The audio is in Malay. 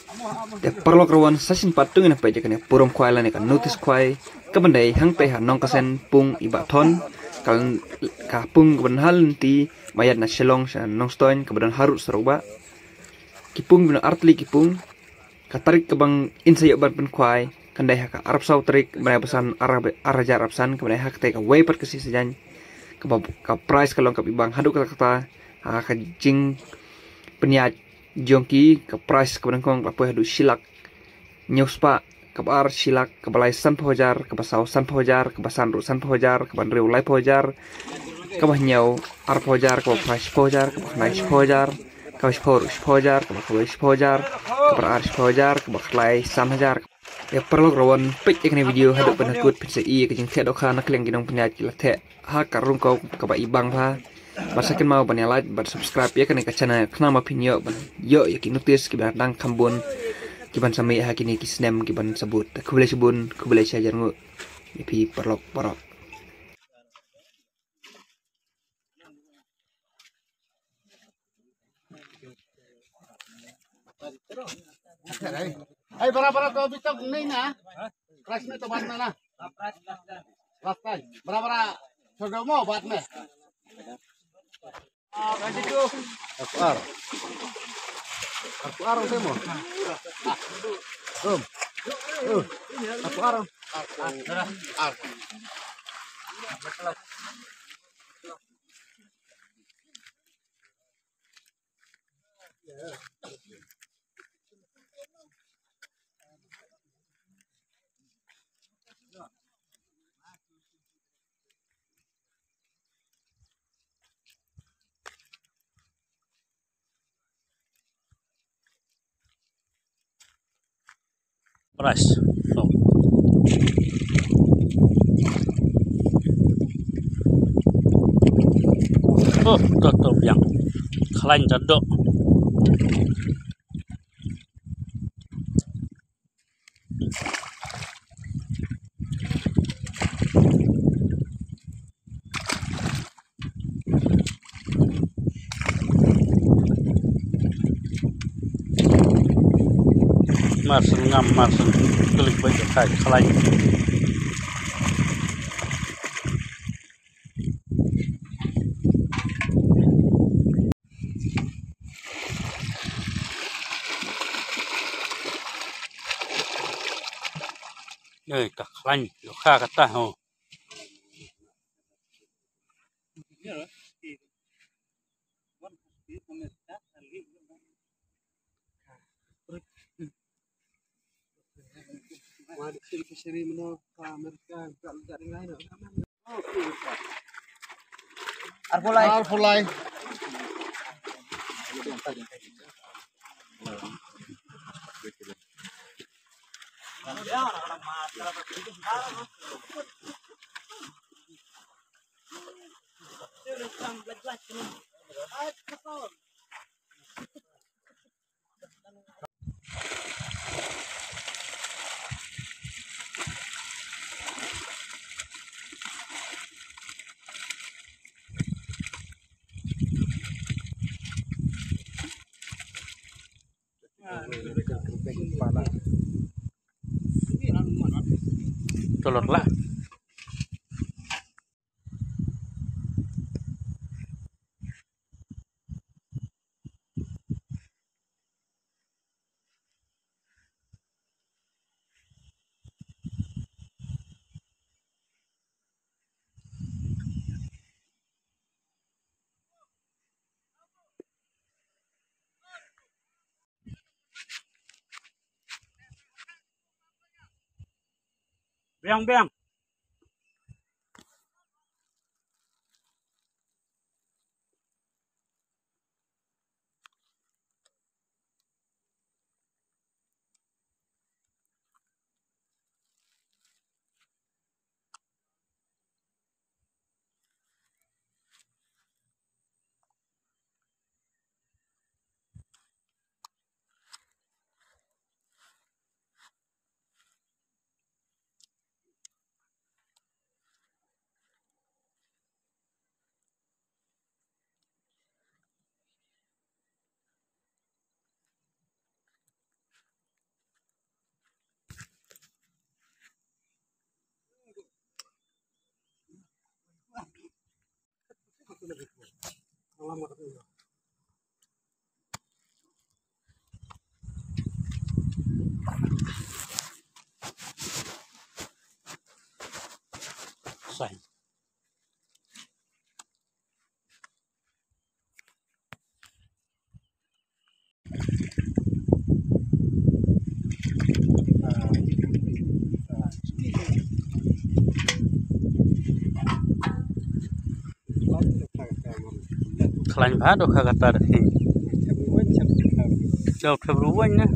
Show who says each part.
Speaker 1: Te perlok rawan sasin patung ina peja kene purum kwai lane kan notice kwai kabandai hang pe han nong kasen pung iba thon kal ka pung kaban hal ti mayat na shelong shan nong stoin kaban harut seroba kipung bina artli kipung katarik kabang insay ban pen kwai kandai haka arab sau tarik banai pesan araja arab san kabandai hak te ka way pat kasi sajan ka price kalong ka ibang haduk kata ka jing peniat jongki ke price kemudian kong apa hadu silak nyuspa kabar silak kebalai san pojar kebasau san pojar kebasan ru san pojar keban riu lai pojar kebah nyau ar pojar kebah price pojar kebah nice pojar kebah pojar kebah pojar kebar ar pojar kebah lai san hajar ya perlu rawan pik ikne video hadu penakut PCI kejeng te dokha nak leng ginong peniat kila te ha karung kau kebah ibang ha Basakin mau ban like ban subscribe ya kan ke channel kenama pinyo ban yo ya notice kiban dang kambun kiban sami ha kini kisnem kiban sebut ku boleh sebun ku boleh sajar ngu ipi perlok porok
Speaker 2: ay bara to bitok ni na price me to bat na na last time bara chodo mo bat me kasih tu aku arang temo aku arang
Speaker 3: Price. So. Oh, tutup yang kalian jadok. Marsen ngam marsen klik baca kai kalian. Kak kalian, yo kata ho.
Speaker 2: Arfulai
Speaker 3: Tolot lah. Biang. Sai. Klan bado kagak tarik. Jauh terlalu banyak.